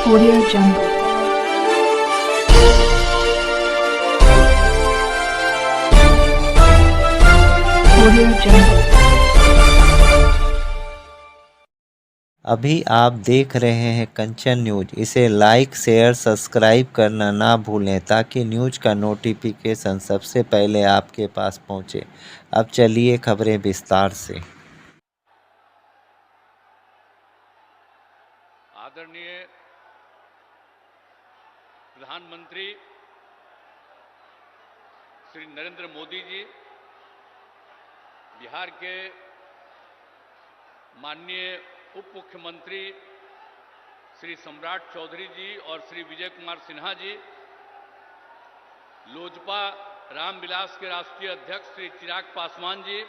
Audio Jungle. Audio Jungle. अभी आप देख रहे हैं कंचन न्यूज। इसे लाइक शेयर सब्सक्राइब करना ना भूलें ताकि न्यूज का नोटिफिकेशन सबसे पहले आपके पास पहुंचे। अब चलिए खबरें विस्तार से। आदरणीय प्रधानमंत्री श्री नरेंद्र मोदी जी, बिहार के माननीय उप मुख्यमंत्री श्री सम्राट चौधरी जी और श्री विजय कुमार सिन्हा जी, लोजपा रामविलास के राष्ट्रीय अध्यक्ष श्री चिराग पासवान जी,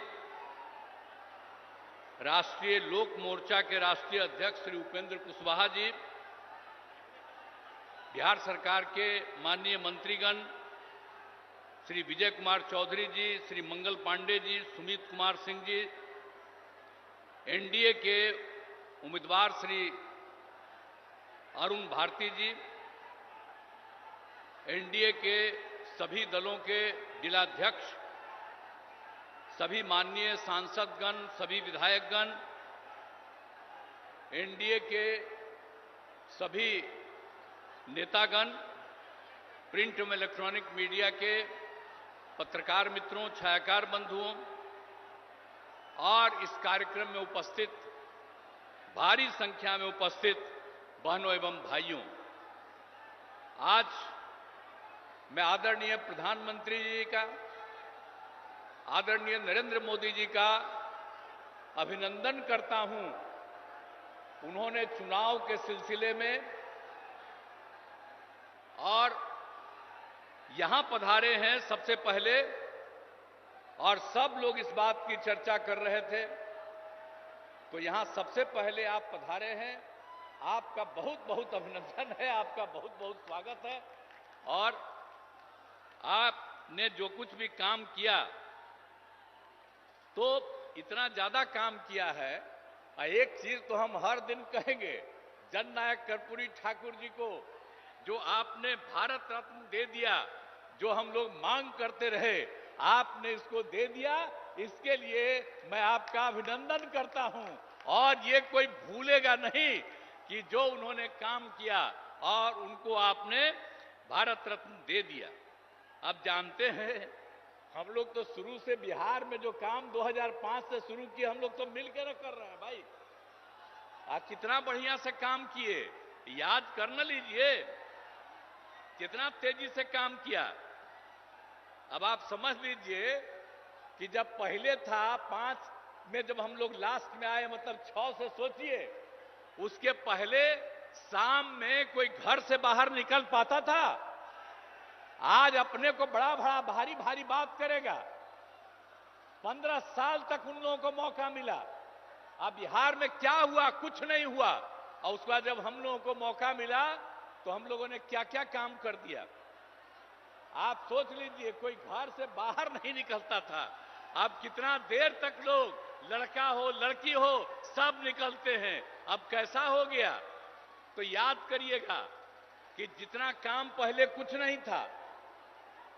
राष्ट्रीय लोक मोर्चा के राष्ट्रीय अध्यक्ष श्री उपेंद्र कुशवाहा जी, बिहार सरकार के माननीय मंत्रीगण श्री विजय कुमार चौधरी जी, श्री मंगल पांडे जी, सुमित कुमार सिंह जी, एनडीए के उम्मीदवार श्री अरुण भारती जी, एनडीए के सभी दलों के जिलाध्यक्ष, सभी माननीय सांसदगण, सभी विधायकगण, एनडीए के सभी नेतागण, प्रिंट एवं इलेक्ट्रॉनिक मीडिया के पत्रकार मित्रों, छायाकार बंधुओं और इस कार्यक्रम में उपस्थित भारी संख्या में उपस्थित बहनों एवं भाइयों, आज मैं आदरणीय प्रधानमंत्री जी का, आदरणीय नरेंद्र मोदी जी का अभिनंदन करता हूं। उन्होंने चुनाव के सिलसिले में और यहां पधारे हैं सबसे पहले, और सब लोग इस बात की चर्चा कर रहे थे, तो यहां सबसे पहले आप पधारे हैं। आपका बहुत बहुत अभिनंदन है, आपका बहुत बहुत स्वागत है। और आपने जो कुछ भी काम किया, तो इतना ज्यादा काम किया है। एक चीज तो हम हर दिन कहेंगे, जननायक कर्पूरी ठाकुर जी को जो आपने भारत रत्न दे दिया, जो हम लोग मांग करते रहे, आपने इसको दे दिया। इसके लिए मैं आपका अभिनंदन करता हूं। और ये कोई भूलेगा नहीं कि जो उन्होंने काम किया और उनको आपने भारत रत्न दे दिया। अब जानते हैं, हम लोग तो शुरू से बिहार में जो काम 2005 से शुरू किए, हम लोग तो मिलकर कर रहे हैं भाई। आप कितना बढ़िया से काम किए, याद कर न लीजिए कितना तेजी से काम किया। अब आप समझ लीजिए कि जब पहले था 5 में, जब हम लोग लास्ट में आए, मतलब 6 से सोचिए, उसके पहले शाम में कोई घर से बाहर निकल पाता था? आज अपने को बड़ा बड़ा भारी भारी बात करेगा। 15 साल तक उन लोगों को मौका मिला। अब बिहार में क्या हुआ? कुछ नहीं हुआ। और उसके बाद जब हम लोगों को मौका मिला तो हम लोगों ने क्या क्या काम कर दिया। आप सोच लीजिए, कोई घर से बाहर नहीं निकलता था। अब कितना देर तक लोग, लड़का हो लड़की हो, सब निकलते हैं। अब कैसा हो गया? तो याद करिएगा कि जितना काम पहले कुछ नहीं था,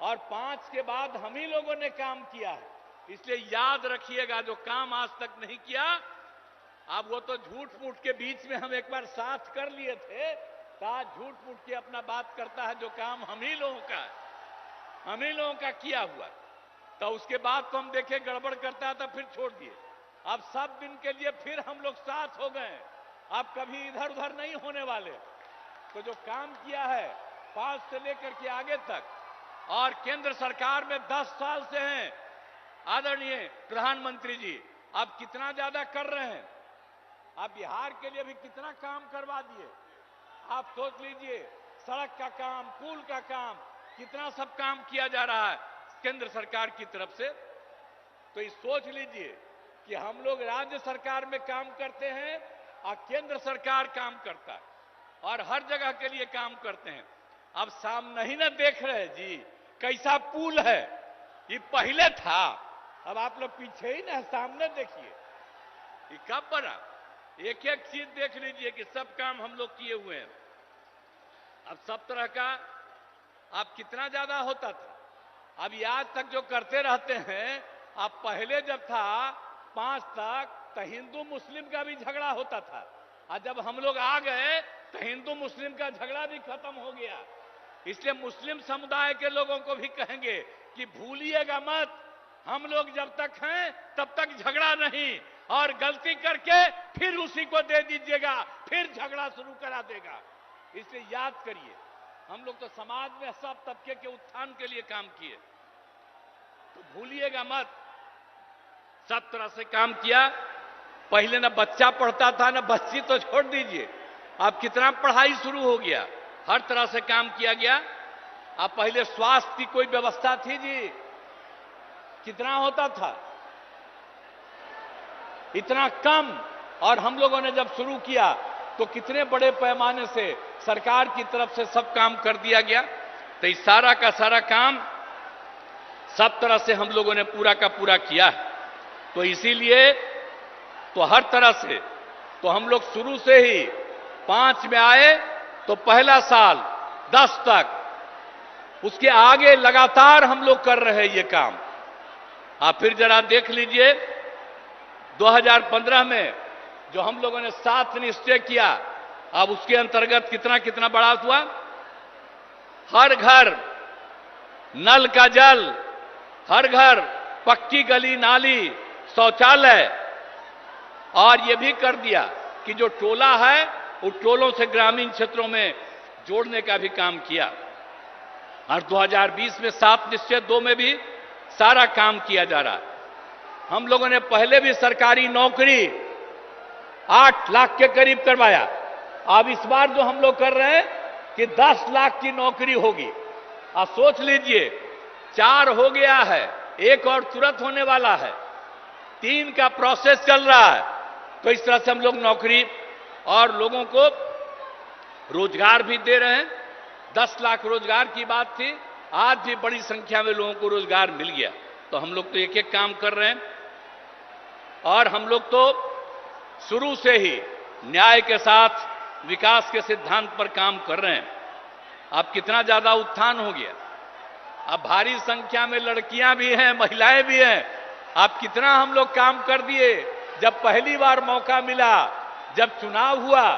और 5 के बाद हम ही लोगों ने काम किया है। इसलिए याद रखिएगा, जो काम आज तक नहीं किया, अब वो तो झूठ मूठ के बीच में हम एक बार साथ कर लिए थे, तो आज झूठ मूठ के अपना बात करता है। जो काम हम ही लोगों का, हम ही लोगों का किया हुआ, तो उसके बाद तो हम देखे गड़बड़ करता है तो फिर छोड़ दिए। अब सब दिन के लिए फिर हम लोग साथ हो गए। अब कभी इधर उधर नहीं होने वाले। तो जो काम किया है 5 से लेकर के आगे तक, और केंद्र सरकार में 10 साल से हैं आदरणीय प्रधानमंत्री जी, अब कितना ज्यादा कर रहे हैं। आप बिहार के लिए भी कितना काम करवा दिए। आप सोच लीजिए, सड़क का काम, पुल का काम, कितना सब काम किया जा रहा है केंद्र सरकार की तरफ से। तो ये सोच लीजिए कि हम लोग राज्य सरकार में काम करते हैं और केंद्र सरकार काम करता है, और हर जगह के लिए काम करते हैं। अब सामने ही ना देख रहे जी कैसा पुल है। ये पहले था, अब आप लोग पीछे ही ना, सामने देखिए ये कब बना। एक एक चीज देख लीजिए कि सब काम हम लोग किए हुए हैं। अब सब तरह का अब कितना ज्यादा होता था। अब ये आज तक जो करते रहते हैं, अब पहले जब था 5 तक तो हिंदू मुस्लिम का भी झगड़ा होता था, और जब हम लोग आ गए तो हिंदू मुस्लिम का झगड़ा भी खत्म हो गया। इसलिए मुस्लिम समुदाय के लोगों को भी कहेंगे कि भूलिएगा मत, हम लोग जब तक हैं तब तक झगड़ा नहीं, और गलती करके फिर उसी को दे दीजिएगा, फिर झगड़ा शुरू करा देगा। इसलिए याद करिए, हम लोग तो समाज में सब तबके के उत्थान के लिए काम किए, तो भूलिएगा मत, सब तरह से काम किया। पहले ना बच्चा पढ़ता था, ना बच्ची तो छोड़ दीजिए, अब कितना पढ़ाई शुरू हो गया, हर तरह से काम किया गया। अब पहले स्वास्थ्य की कोई व्यवस्था थी जी, कितना होता था, इतना कम, और हम लोगों ने जब शुरू किया तो कितने बड़े पैमाने से सरकार की तरफ से सब काम कर दिया गया। तो इस सारा का सारा काम सब तरह से हम लोगों ने पूरा का पूरा किया है। तो इसीलिए तो हर तरह से तो हम लोग शुरू से ही 5 में आए तो पहला साल 10 तक, उसके आगे लगातार हम लोग कर रहे हैं ये काम। आप फिर जरा देख लीजिए 2015 में जो हम लोगों ने 7 निश्चय किया, अब उसके अंतर्गत कितना कितना बढ़ा हुआ। हर घर नल का जल, हर घर पक्की गली नाली शौचालय, और यह भी कर दिया कि जो टोला है उन टोलों से ग्रामीण क्षेत्रों में जोड़ने का भी काम किया। और 2020 में 7 निश्चय 2 में भी सारा काम किया जा रहा है। हम लोगों ने पहले भी सरकारी नौकरी 8 लाख के करीब करवाया, अब इस बार जो हम लोग कर रहे हैं कि 10 लाख की नौकरी होगी। आप सोच लीजिए, 4 हो गया है, 1 और तुरंत होने वाला है, 3 का प्रोसेस चल रहा है। तो इस तरह से हम लोग नौकरी और लोगों को रोजगार भी दे रहे हैं। 10 लाख रोजगार की बात थी, आज भी बड़ी संख्या में लोगों को रोजगार मिल गया। तो हम लोग तो एक एक काम कर रहे हैं, और हम लोग तो शुरू से ही न्याय के साथ विकास के सिद्धांत पर काम कर रहे हैं। अब कितना ज्यादा उत्थान हो गया, अब भारी संख्या में लड़कियां भी हैं, महिलाएं भी हैं। अब कितना हम लोग काम कर दिए। जब पहली बार मौका मिला, जब चुनाव हुआ,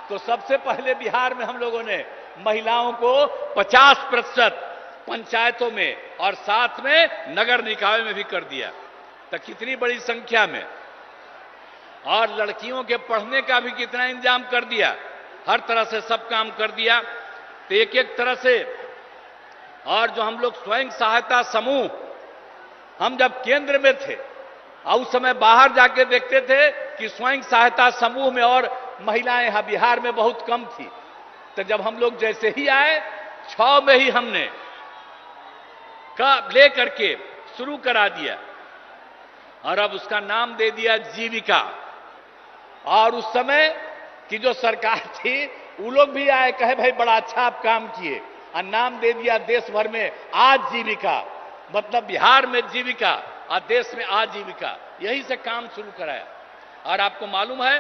तो सबसे पहले बिहार में हम लोगों ने महिलाओं को 50% पंचायतों में और साथ में नगर निकाय में भी कर दिया। तो कितनी बड़ी संख्या में, और लड़कियों के पढ़ने का भी कितना इंतजाम कर दिया, हर तरह से सब काम कर दिया। तो एक एक तरह से, और जो हम लोग स्वयं सहायता समूह, हम जब केंद्र में थे और उस समय बाहर जाके देखते थे कि स्वयं सहायता समूह में और महिलाएं यहां बिहार में बहुत कम थी। तो जब हम लोग जैसे ही आए, 6 में ही हमने ले करके शुरू करा दिया, और अब उसका नाम दे दिया जीविका। और उस समय की जो सरकार थी, वो लोग भी आए, कहे भाई बड़ा अच्छा आप काम किए, और नाम दे दिया देश भर में आजीविका, मतलब बिहार में जीविका और देश में आजीविका, यही से काम शुरू कराया। और आपको मालूम है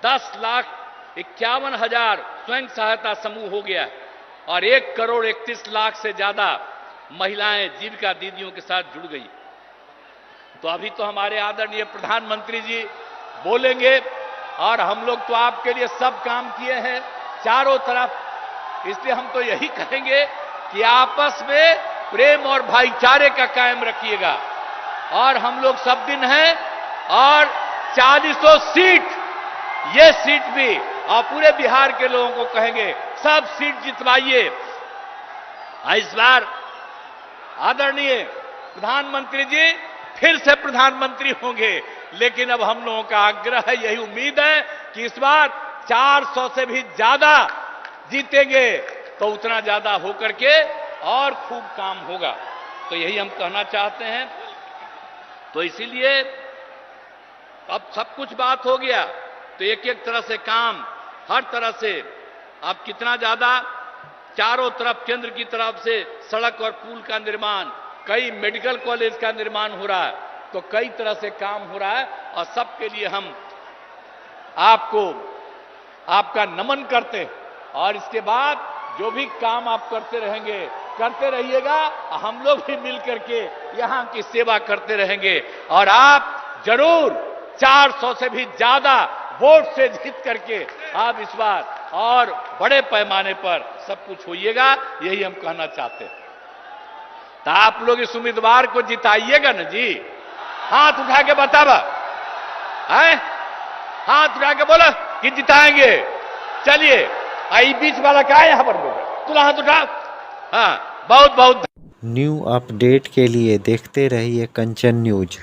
10,51,000 स्वयं सहायता समूह हो गया, और 1,31,00,000 से ज्यादा महिलाएं जीविका दीदियों के साथ जुड़ गई। तो अभी तो हमारे आदरणीय प्रधानमंत्री जी बोलेंगे, और हम लोग तो आपके लिए सब काम किए हैं चारों तरफ। इसलिए हम तो यही कहेंगे कि आपस में प्रेम और भाईचारे का कायम रखिएगा, और हम लोग सब दिन हैं, और 40 सीट, ये सीट भी, और पूरे बिहार के लोगों को कहेंगे सब सीट जितवाइए। इस बार आदरणीय प्रधानमंत्री जी फिर से प्रधानमंत्री होंगे, लेकिन अब हम लोगों का आग्रह है, यही उम्मीद है कि इस बार 400 से भी ज्यादा जीतेंगे, तो उतना ज्यादा होकर के और खूब काम होगा। तो यही हम कहना चाहते हैं। तो इसीलिए अब सब कुछ बात हो गया, तो एक एक तरह से काम, हर तरह से अब कितना ज्यादा चारों तरफ केंद्र की तरफ से सड़क और पुल का निर्माण, कई मेडिकल कॉलेज का निर्माण हो रहा है, तो कई तरह से काम हो रहा है। और सबके लिए हम आपको आपका नमन करते हैं। और इसके बाद जो भी काम आप करते रहेंगे, करते रहिएगा। हम लोग भी मिल करके यहाँ की सेवा करते रहेंगे और आप जरूर 400 से भी ज्यादा वोट से जीत करके आप इस बार और बड़े पैमाने पर सब कुछ होइएगा, यही हम कहना चाहते हैं। तो आप लोग इस उम्मीदवार को जिताइएगा ना जी। हाथ उठा के बतावा, हाथ उठा के बोला कि जिताएंगे। चलिए, आई बीच वाला क्या है यहाँ पर, तुला हाथ उठा। हाँ, बहुत बहुत। न्यू अपडेट के लिए देखते रहिए कंचन न्यूज।